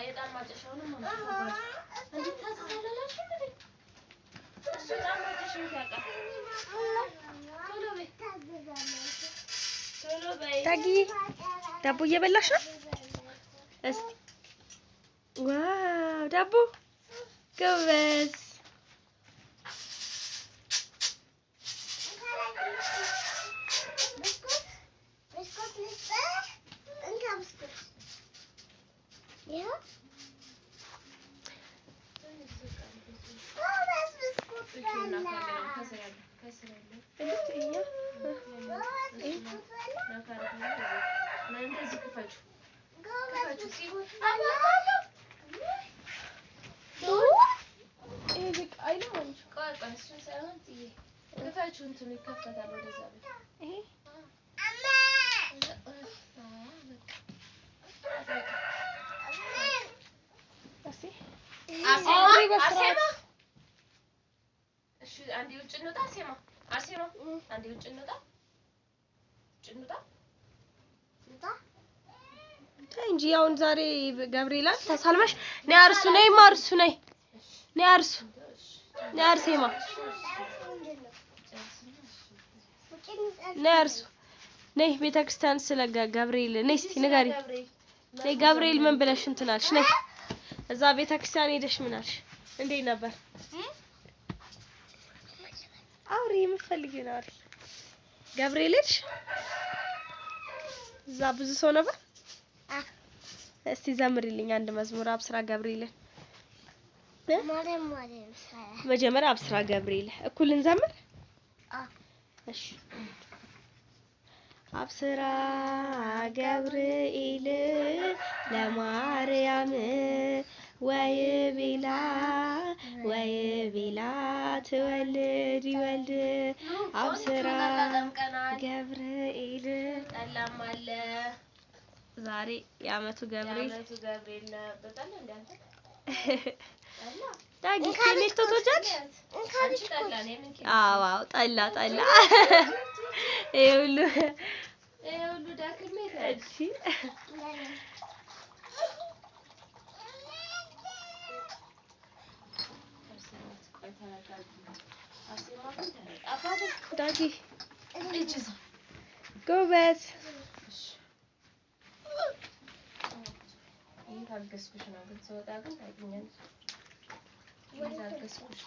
የጣን ማጨሻውንም ማምጣት እንዴ ታሳላላሽ እንዴ እሱጣን ማጨሻው ያቃ ቶሎ በይ ታጊ ዳቦ እየበላሽ ነው እስቲ ዋው ዳቦ ጎበዝ አንዴ ውጭ እንውጣ አርሴማ አንዴ ውጭ እንውጣ እንጂ አሁን ዛሬ ገብርኤል ተሳልመሽ ነይ አርሱ ነይ ማርሱ ነይ አርሱ ነይ አርሴማ ነይ አርሱ ነይ ቤተክርስቲያን ስለ ገብርኤል ነይ እስቲ ንገሪ ነይ ገብርኤል ምን ብለሽ እንትናልሽ ነይ እዛ ቤተክርስቲያን ሄደሽ ምን አልሽ እንዴት ነበር አውሪ የምትፈልጊው ነው አይደል ገብርኤልሽ እዛ ብዙ ሰው ነበር እስቲ ዘምሪልኝ አንድ መዝሙር አብስራ ገብርኤል መጀመሪያ አብስራ ገብርኤል እኩል እንዘምር እሺ አብስራ ገብርኤል ለማርያም ወይቤላ ትወልድ ይወልድ አብስራ ገብርኤል ጠላም አለ ዛሬ የዓመቱ ገብርኤል ነው በጣም እንዳንተ ዳጊ ከኔት ተወጃጅ አዎ ጠላ ይሁሉ ዳክሜ እሺ ዳጊ ጎበዝ ታገስኩሽ ነው ግን ሰውጣ ግን ታገኛለሽ ታገስኩሽ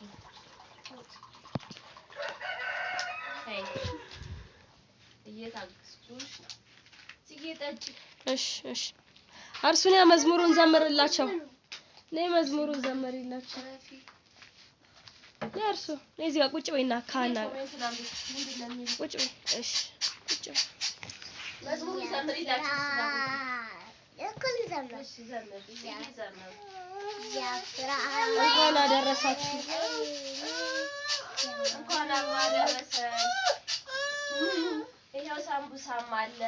አይ እየታገስኩሽ ሲጌጠጭ እሺ አርሱኛ መዝሙሩን ዘምርላቸው ነይ መዝሙሩን ዘምሪላቸው ያርሱ ነይ እዚህ ጋር ቁጭ በይና ካና ቁጭ በይ እሺ ቁጭ በይ መዝሙሩን ዘምሪላቸው እኩል ዘመን እንኳን አደረሳችሁ እንኳን አደረሰን ይሄው ሳምቡሳም አለ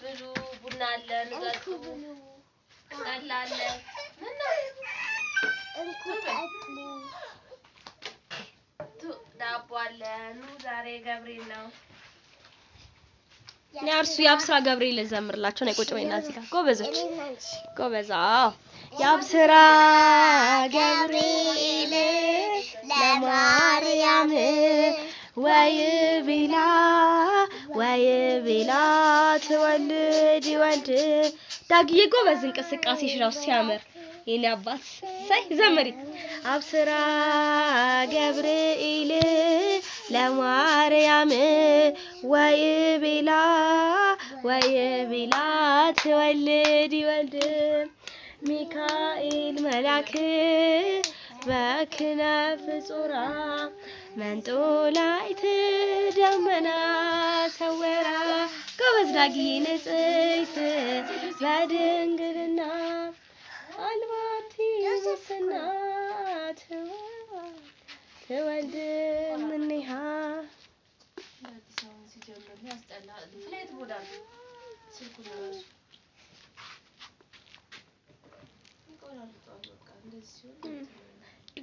ብሉ ቡና አለ ንገጡ ጠላ አለ ዳቦ አለ ኑ ዛሬ ገብርኤል ነው ያርሱ ያብስራ ገብርኤል ዘምርላቸው ነይ ቁጭ በይና እዚህ ጋር ጎበዞች ጎበዛ ያብስራ ገብርኤል ለማርያም ወይቤላ ትወልድ ይወልድ ዳግዬ ጎበዝ እንቅስቃሴሽ ራሱ ሲያምር የኔ አባት ሳይ ዘምሪ አብስራ ገብርኤል ለማርያም ወይቤላ ትወልድ ይወልድ ሚካኤል መልአክ በክነፍ ጾራ መንጦላዕት ደመና ሰወራ ጎበዝ ዳግዬ ንጽሕት በድንግልና አልባቲ ሙስና ትወልድ እምኔሃ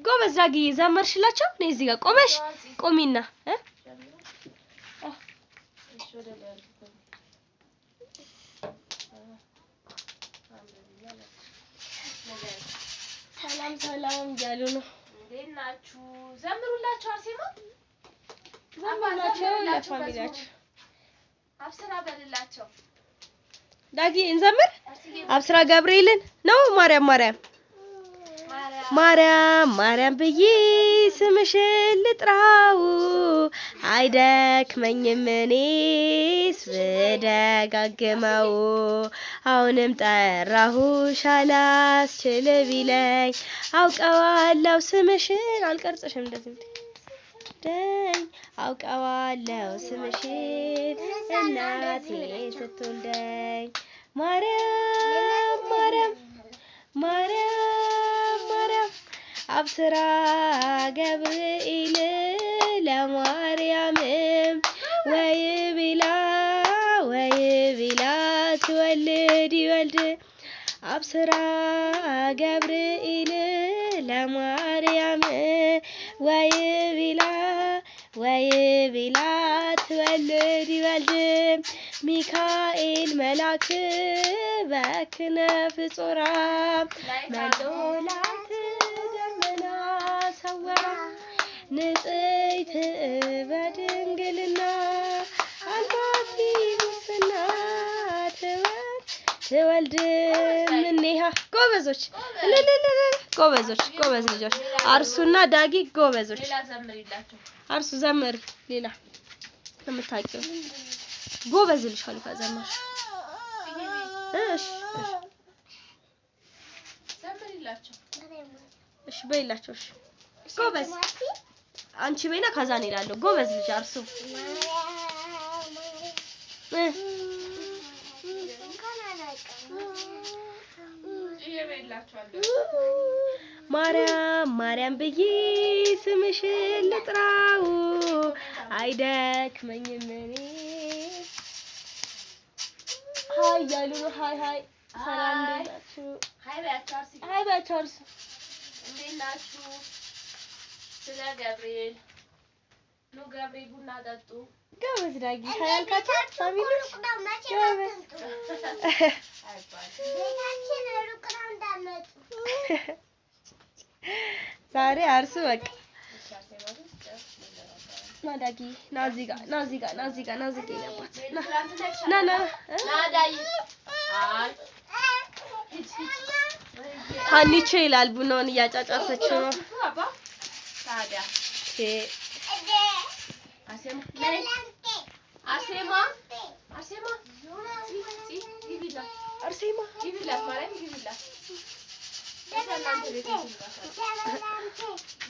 ጎበዝ ዳግዬ ዘመርሽላቸው ነይ እዚህ ጋር ቆመሽ ቆሚና ሰላም ሰላም እያሉ ነው። እንዴት ናችሁ? ዘምሩላችሁ አርሴማ ዘምሩላቸው ለፋሚሊያቸው። አብስራ በልላቸው። ዳጊ እንዘምር። አብስራ ገብርኤልን ነው ማርያም ብዬ ስምሽን ልጥራው አይደክመኝም እኔስ ብደጋግመው አሁንም ጠራሁሽ አላስችል ቢለኝ አውቀዋለሁ ስምሽን አልቀርጽሽም እንደዚህ ደኝ አውቀዋለሁ ስምሽን እናቴ ስትወልደኝ ማርያም አብስራ ገብርኤል ለማርያም ወይ ቢላ ትወልድ ይወልድ አብስራ ገብርኤል ለማርያም ወይ ቢላ ትወልድ ይወልድ ሚካኤል መልአክ በክነፍ ጾራ መዶላት ደመና ሰወራ ንጽሕት በድንግልና አልባቲ ሙስና ትወልድ ምንሃ ጎበዞች ጎበዝ ልጆች አርሱና ዳጊ ጎበዞች። አርሱ ዘምሪ ሌላ የምታውቂው ጎበዝ ልሻል ከዘመርሽ ዘምሪላቸው። እሺ በይላቸው። እሺ ጎበዝ አንቺ በይና ከዛ ነው ይላል። ጎበዝ ልጅ አርሱ ማርያም ብዬ ስምሽን ልጥራው አይደክመኝም እኔ ሃይ ያሉ ነው። ሃይ ሰላም እንደናችሁ? ሃይ ባያችሁ እንዴት ናችሁ? ስለ ገብርኤል ኑ ገብርኤል ቡና ጠጡ። ጎበዝ ዳጊ ሃይ አልካቸው ፋሚሊዎች ዛሬ አርሱ በቃ ናዳጊ ናዚጋ ይለባት ና ሀኒቾ ይላል። ቡናውን እያጫጫሰች ነው። ታዲያ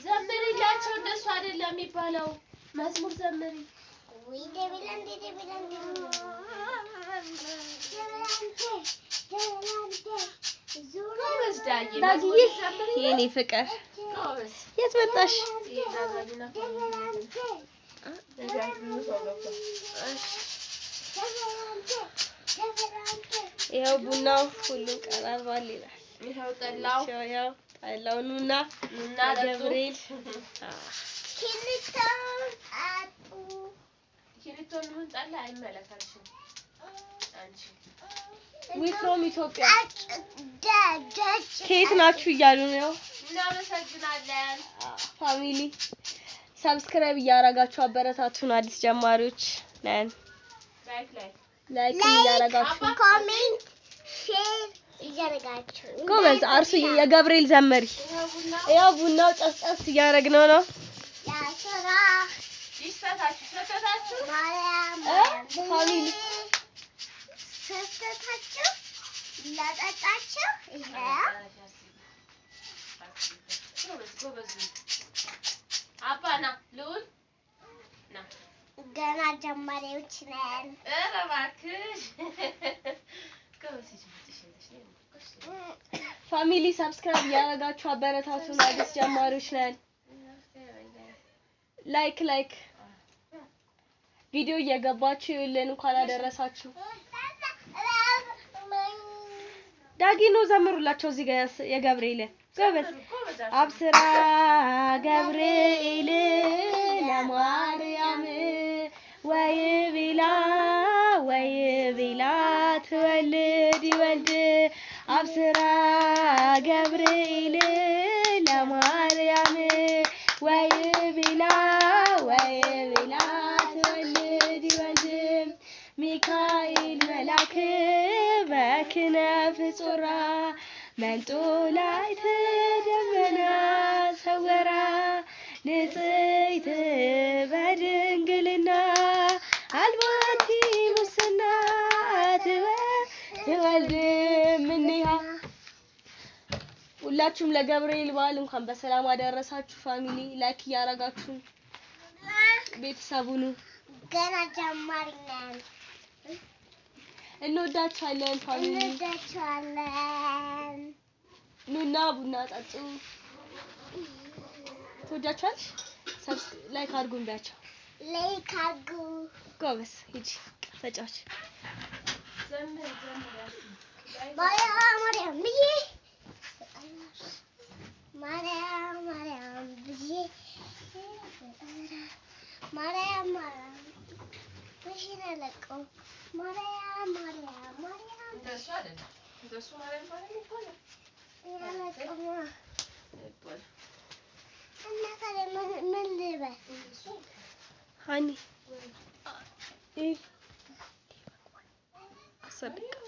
ዘምሪላቸው። እንደሱ አይደለም የሚባለው። መዝሙር ዘምሪ። ዳጊዬ የኔ ፍቅር የት መጣሽ? ይኸው ቡናው ሁሉም ቀራርቧል ይላል። ይኸው ጠላው ኑና ገብርኤል ኪሪቶን ምን ጠላ አይመለከትሽም አንቺ ዊ ፍሮም ኢትዮጵያ ከየት ናችሁ እያሉ ነው። እናመሰግናለን። ፋሚሊ ሰብስክራይብ እያደረጋችሁ አበረታቱን። አዲስ ጀማሪዎች ነን። ላይክ እያደረጋችሁ ኮሜንት ሼር እያደረጋችሁ ጎበዝ አርሱ የገብርኤል ዘመሪ። ያው ቡናው ጨስጨስ እያደረግነው ነው። ያሰራ ይስፈታችሁ ፋሚሊ ሰስተታችሁ ለጠጣችሁ ጎበዝ አባና ልዑል ና ገና ጀማሪዎች ነን። ኧረ እባክሽ ፋሚሊ ሰብስክራይብ እያደረጋችሁ አበረታቱን። አዲስ ጀማሪዎች ነን። ላይክ ቪዲዮ እየገባችሁ ይልን እንኳን አደረሳችሁ። ዳጊ ነው ዘምሩላቸው። እዚህ ጋር የገብርኤል ጎበዝ አብስራ ገብርኤል ለማርያም ወይ ቢላ ትወልድ ይወልድ አብስራ ለገብርኤል ለማርያም ወይ ቢላ ትወልድ ወንድም ሚካኤል መልአክ በክነፍ ጾራ መንጦ ላይ ደመና ሰወራ ንጽሕት በድንግልና አልባቲ ሙስና ትወልድ ምንያ። ሁላችሁም ለገብርኤል በዓል እንኳን በሰላም አደረሳችሁ። ፋሚሊ ላይክ እያረጋችሁ ቤተሰቡን ገና ጀማሪ ነን። እንወዳችኋለን ፋሚሊ። እንወዳችኋለን። ኑና ቡና ጠጡ። ትወዳችኋለሽ? ላይክ አድርጉን ቢያቸው። ላይክ አድርጉ። ጎበዝ ሂጂ ተጫወች። ማርያም ብዬ ማርያም ብዬ ማርያም ብዬ ነለቀው ማርያም እንደሱ አይደለም። እንደሱ ማርያም ይባላል። እና ታዲያ ምን ልበል? ሃኒ አሰብክ